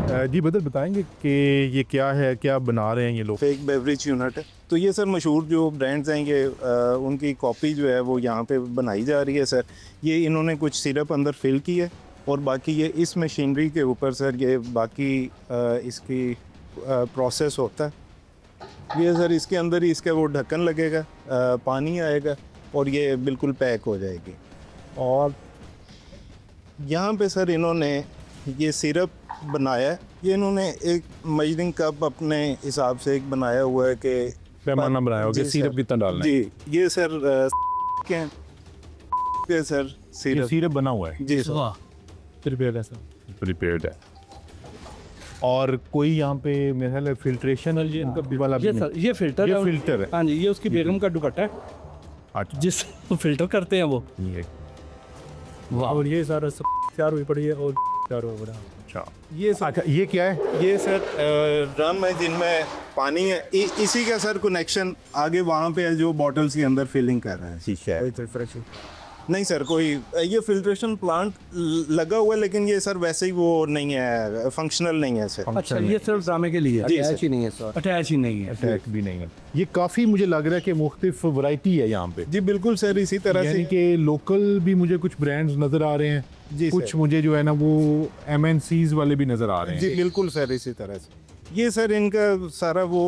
जी बदर बताएंगे कि ये क्या है, क्या बना रहे हैं ये लोग? फेक बेवरेज यूनिट है। तो ये सर मशहूर जो ब्रांड्स हैं ये उनकी कॉपी जो है वो यहाँ पे बनाई जा रही है सर। ये इन्होंने कुछ सिरप अंदर फिल की है और बाकी ये इस मशीनरी के ऊपर सर ये बाकी इसकी प्रोसेस होता है। ये सर इसके अंदर ही इसका वो ढक्कन लगेगा, पानी आएगा और ये बिल्कुल पैक हो जाएगी। और यहाँ पे सर इन्होंने ये सिरप बनाया है। ये इन्होंने एक मेजरिंग कप अपने हिसाब से एक बनाया हुआ है कि पैमाना बनाया होगा जी सिरप सर। कितना डालना है। जी ये सर क्या है सर ये सिरप सिरप बना हुआ है, जी सर। प्रिपेयर्ड है सर, प्रिपेयर्ड है। और कोई यहाँ पे मेरे ख्याल है फिल्ट्रेशन और ये इनका वाला भी ये नहीं। सर ये फिल्टर ये है। फिल्टर है। हाँ जी, ये उसकी बेगम का दुपट्टा है अच्छा जिस फिल्टर करते हैं वो। ये वाह। और ये सारा सब तैयार हुई पड़ी है और तैयार हुआ पड़ा है। अच्छा ये सर अच्छा ये क्या है? ये सर ड्रम है जिनमें पानी है। इसी का सर कनेक्शन आगे वहाँ पे है जो बॉटल्स के अंदर फिलिंग कर रहा है। शीशा है। नहीं सर कोई ये फिल्ट्रेशन प्लांट लगा हुआ है लेकिन ये सर वैसे ही वो नहीं है, फंक्शनल नहीं है सर। अच्छा, ये सिर्फ ड्रामे के लिए जी अटैच सर। ही नहीं है सर, अटैच ही नहीं है। अटैक भी नहीं है। ये काफ़ी मुझे लग रहा है कि मुख्तलिफ वैरायटी है यहाँ पे। जी बिल्कुल सर इसी तरह यानी से कि लोकल भी मुझे कुछ ब्रांड्स नज़र आ रहे हैं, जी कुछ सर। मुझे जो है ना वो MNCs वाले भी नज़र आ रहे हैं। जी बिल्कुल सर इसी तरह से। ये सर इनका सारा वो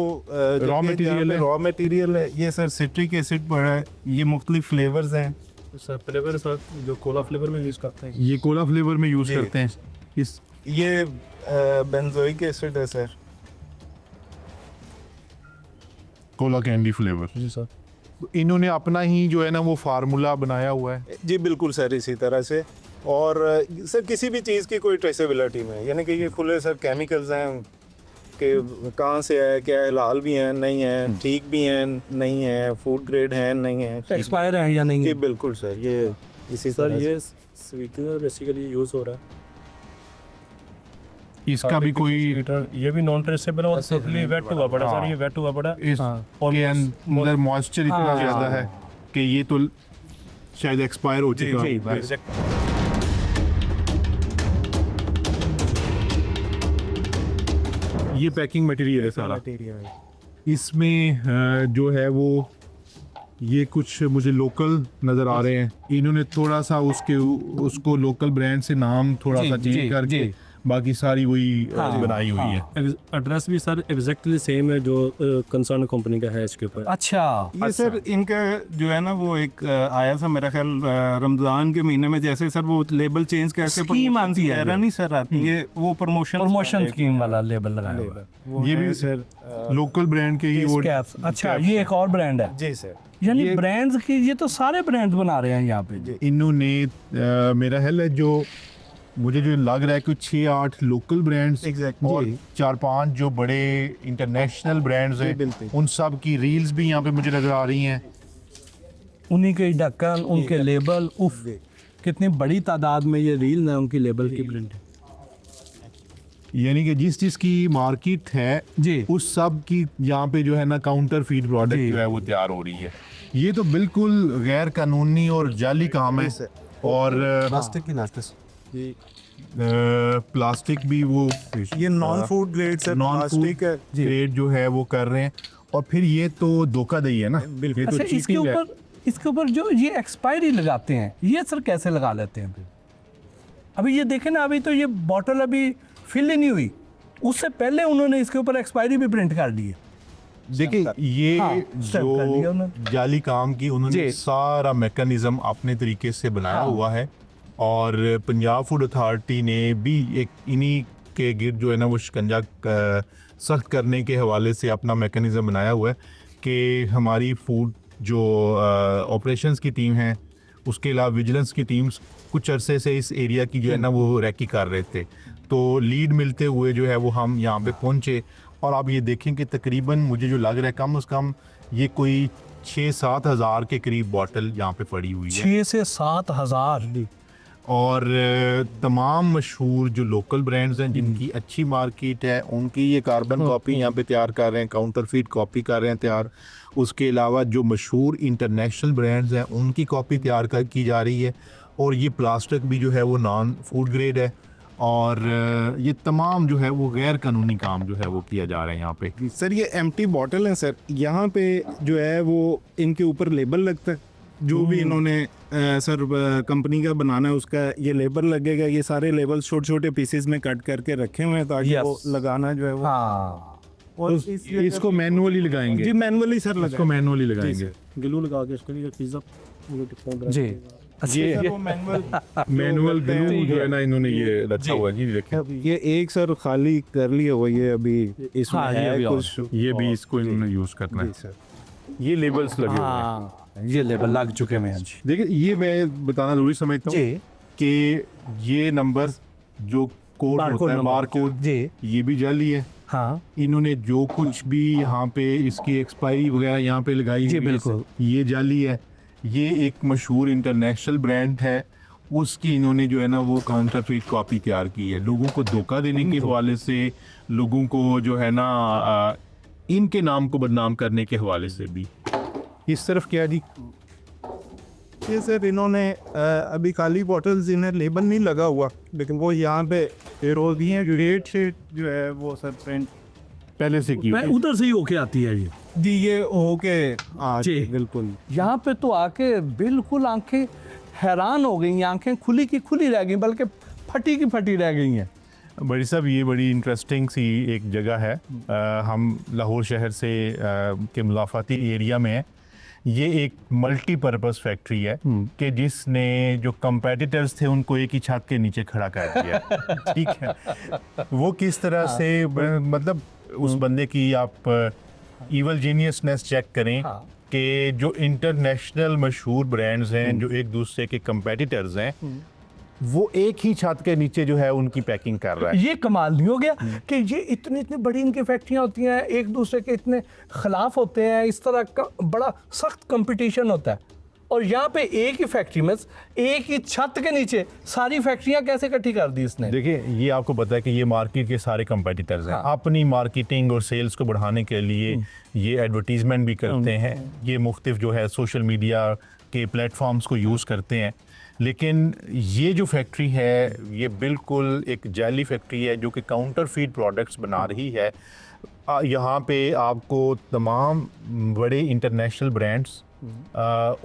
Raw material है। रॉ मटेरियल है। ये सर सिट्रिक एसिड पड़ा है। ये मुख्तलिफ फ्लेवर्स हैं। सर फ्लेवर सर जो कोला फ्लेवर में यूज़ करते हैं। ये कोला फ्लेवर में यूज़ जी। करते हैं। इस ये बेंजोइक एसिड है सर। कोला कैंडी फ्लेवर जी सर। इन्होंने अपना ही जो है ना वो फार्मूला बनाया हुआ है। जी बिल्कुल सर इसी तरह से। और सर किसी भी चीज़ की कोई ट्रेसेबिलिटी में यानी कि ये खुले सर केमिकल्स हैं कि कहाँ से है, क्या हलाल भी हैं नहीं है, ठीक भी हैं नहीं है, फूड ग्रेड हैं नहीं है। एक्सपायर है या नहीं जी है? बिल्कुल सर ये इसी सर तरह से। ये स्वीटनर बेसिकली यूज़ हो रहा है। इसका भी कोई ये भी नॉन ट्रेसेबल और टोटली वेट हुआ पड़ा सर। ये वेट हुआ पड़ा। इसके अंदर मॉइस्चर इतना हाँ। ज़्यादा है कि ये तो शायद एक्सपायर हो चुका है। ये पैकिंग मटेरियल है सारा। इसमें जो है वो ये कुछ मुझे लोकल नज़र आ रहे हैं। इन्होंने थोड़ा सा उसको लोकल ब्रांड से नाम थोड़ा जी, सा जी, चेंज करके जी। बाकी सारी वही बनाई हुई है। एड्रेस भी सर एग्जैक्टली सेम है जो कंसर्न कंपनी का है इसके ऊपर। अच्छा, ये सर इनका जो है ना वो एक आया था मेरा ख्याल रमजान के महीने में, जैसे सर वो लेबल चेंज करके स्कीम आती है। नहीं सर आती है वो प्रमोशन स्कीम वाला लेबल लगाया हुआ है। ये भी सर लोकल ब्रांड के ही वो कैप्स। अच्छा, ये एक और ब्रांड है। जी सर। यानी ब्रांड्स की ये तो सारे ब्रांड्स बना रहे हैं यहाँ पे। इन्होंने मेरा ख्याल है जो मुझे जो लग रहा है कि 6-8 लोकल ब्रांड्स Exactly. और 4-5 जो बड़े इंटरनेशनल ब्रांड्स हैं बिल्कुल। उन सब की रील्स भी यहाँ पे मुझे नजर आ रही हैं। उन्हीं के ढक्कन, उनके लेबल, उफ कितनी बड़ी तादाद में ये रील है उनकी लेबल की प्रिंट। यानी कि जिस चीज़ की मार्केट है जी। उस सब की यहाँ पे जो है ना काउंटर फीड प्रोडक्ट जी। जो है वो तैयार हो रही है। ये तो बिल्कुल गैर कानूनी और जाली काम है। और प्लास्टिक की नाश्ते प्लास्टिक भी वो ये non food grade sir non plastic है। ग्रेड जो है वो कर रहे हैं। और फिर ये तो धोखाधड़ी है ना, ये तो अच्छा, इसके cheating है। ऊपर जो ये एक्सपायरी लगाते हैं ये सर कैसे लगा लेते हैं फिर? अभी ये देखें ना, अभी तो ये बॉटल अभी फिल ही नहीं हुई, उससे पहले उन्होंने इसके ऊपर एक्सपायरी भी प्रिंट कर दी है। देखिए ये हाँ, step कर लिया जो उन्होंने। जाली काम की उन्होंने जी। सारा मैकेनिज्म अपने तरीके से बनाया हाँ। हुआ है। और पंजाब फूड अथॉरिटी ने भी एक इन्हीं के गिर्द जो है ना वो शिकंजा सख्त करने के हवाले से अपना मैकेनिज्म बनाया हुआ है कि हमारी फूड जो ऑपरेशंस की टीम है, उसके अलावा विजिलेंस की टीम्स कुछ अरसे से इस एरिया की जो है ना वो रैकी कर रहे थे। तो लीड मिलते हुए जो है वो हम यहाँ पे पहुँचे और आप ये देखें कि तकरीबन मुझे जो लग रहा है कम से कम ये कोई 6-7 हज़ार के करीब बॉटल यहाँ पे पड़ी हुई है। 6 से 7 हज़ार। और तमाम मशहूर जो लोकल ब्रांड्स हैं जिनकी अच्छी मार्केट है उनकी ये कार्बन कॉपी यहाँ पे तैयार कर रहे हैं, काउंटरफीट कॉपी कर रहे हैं तैयार। उसके अलावा जो मशहूर इंटरनेशनल ब्रांड्स हैं उनकी कॉपी तैयार की जा रही है। और ये प्लास्टिक भी जो है वो नॉन फूड ग्रेड है और ये तमाम जो है वो गैर कानूनी काम जो है वो किया जा रहा है यहाँ पे। सर ये एम्प्टी बॉटल है सर, यहाँ पे जो है वो इनके ऊपर लेबल लगता है, जो भी इन्होंने सर कंपनी का बनाना है उसका ये लेबल लगेगा। ये सारे लेबल छोटे छोटे पीसेस में कट करके रखे हुए हैं ताकि Yes. वो लगाना जो है वो हाँ और इसको मैनुअली लगाएंगे, जी मैनुअली सर इसको मैनुअली लगाएंगे। ग्लू लगा के इसको पिज्ज़ा जी ये वो मैनुअल ग्लू जो है ना इन्होंने ये रखा हुआ है जी, देखें ये एक सर खाली कर लिया हुआ ये अभी इसमें हाँ, ये है अभी कुछ ये भी इसको इन्होंने यूज करना है। सर। ये लेबल्स लगे हुए हैं। हाँ ये लेबल लग चुके हैं जी। देखिए ये मैं बताना जरूरी समझता हूँ जी कि ये नंबर जो कोड Barcode होता है, number। बार कोड, जी ये भी जाली है। हाँ इन्होंने जो कुछ भी यहाँ पे इसकी एक्सपायरी वगैरह यहाँ पे लगाई जी, हुई है, बिल्कुल। ये जाली है। ये एक मशहूर इंटरनेशनल ब्रांड है, उसकी इन्होंने जो है ना वो काउंटरफीट कॉपी तैयार की है, लोगों को धोखा देने के हवाले से, लोगों को जो है ना इनके नाम को बदनाम करने के हवाले से भी। इस तरफ क्या जी, ये सर इन्होंने अभी खाली बॉटल्स इन्हें लेबल नहीं लगा हुआ, लेकिन वो यहाँ पे रोज दिए हैं रेट से जो है वो सर प्रिंट पहले से की हुई मैं है। उधर से ही होके आती है ये जी ये ओके हाँ जी। बिल्कुल। यहाँ पे तो आके बिल्कुल आंखें हैरान हो गई, आंखें खुली की खुली रह गई, बल्कि फटी की फटी रह गई हैं। बड़ी साहब ये बड़ी इंटरेस्टिंग सी एक जगह है। हम लाहौर शहर से के मुलाफाती एरिया में है। ये एक मल्टीपर्पज़ फैक्ट्री है कि जिसने जो कंपेटिटर्स थे उनको एक ही छत के नीचे खड़ा कर दिया। ठीक है, वो किस तरह से मतलब उस बंदे की आप इवल जीनियसनेस चेक करें हाँ। कि जो इंटरनेशनल मशहूर ब्रांड्स हैं जो एक दूसरे के कंपेटिटर्स हैं वो एक ही छत के नीचे जो है उनकी पैकिंग कर रहा है। ये कमाल नहीं हो गया कि ये इतनी इतनी बड़ी इनकी फैक्ट्रियाँ होती हैं, एक दूसरे के इतने खिलाफ होते हैं, इस तरह का बड़ा सख्त कंपटीशन होता है, और यहाँ पे एक ही फैक्ट्री में एक ही छत के नीचे सारी फैक्ट्रियाँ कैसे इकट्ठी कर दी इसने। देखिए ये आपको पता है कि ये मार्केट के सारे कंपेटिटर्स हैं। हाँ। अपनी मार्केटिंग और सेल्स को बढ़ाने के लिए ये एडवर्टीजमेंट भी करते हैं, ये मुख्तलिफ जो है सोशल मीडिया के प्लेटफॉर्म्स को यूज़ करते हैं। लेकिन ये जो फैक्ट्री है ये बिल्कुल एक जाली फैक्ट्री है जो कि काउंटरफीट प्रोडक्ट्स बना रही है। यहाँ पे आपको तमाम बड़े इंटरनेशनल ब्रांड्स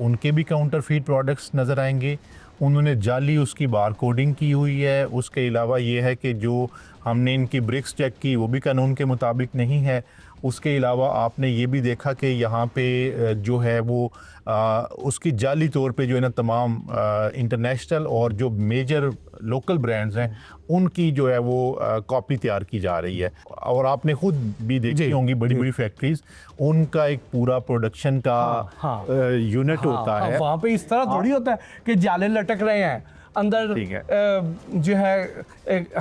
उनके भी काउंटरफीट प्रोडक्ट्स नज़र आएंगे। उन्होंने जाली उसकी बार कोडिंग की हुई है। उसके अलावा ये है कि जो हमने इनकी ब्रिक्स चेक की वो भी कानून के मुताबिक नहीं है। उसके अलावा आपने ये भी देखा कि यहाँ पे जो है वो उसकी जाली तौर पे जो है ना तमाम इंटरनेशनल और जो मेजर लोकल ब्रांड्स हैं उनकी जो है वो कॉपी तैयार की जा रही है। और आपने खुद भी देखी होंगी बड़ी बड़ी फैक्ट्रीज, उनका एक पूरा प्रोडक्शन का यूनिट होता है। वहाँ पे इस तरह थोड़ी होता है कि जाले लटक रहे हैं अंदर, ठीक है। जो है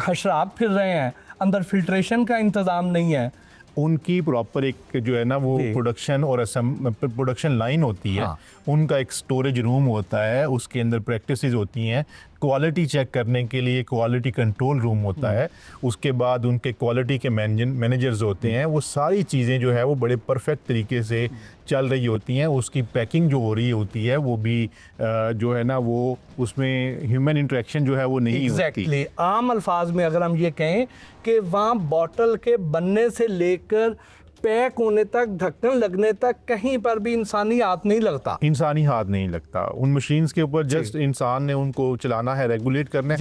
हशरात फिर रहे हैं अंदर, फिल्ट्रेशन का इंतज़ाम नहीं है। उनकी प्रॉपर एक जो है ना वो प्रोडक्शन और प्रोडक्शन लाइन होती है। हाँ। उनका एक स्टोरेज रूम होता है, उसके अंदर प्रैक्टिसेस होती हैं, क्वालिटी चेक करने के लिए क्वालिटी कंट्रोल रूम होता है, उसके बाद उनके क्वालिटी के मैनेजर्स होते हैं। वो सारी चीज़ें जो है वो बड़े परफेक्ट तरीके से चल रही होती हैं। उसकी पैकिंग जो हो रही होती है वो भी जो है ना वो उसमें ह्यूमन इंटरेक्शन जो है वो नहीं होती। आम अल्फाज में अगर हम ये कहें कि वहाँ बॉटल के बनने से लेकर पैक होने तक, ढक्कन लगने तक कहीं पर भी इंसानी हाथ नहीं लगता। इंसानी हाथ नहीं लगता उन मशीन्स के ऊपर। जस्ट इंसान ने उनको चलाना है, रेगुलेट करना है।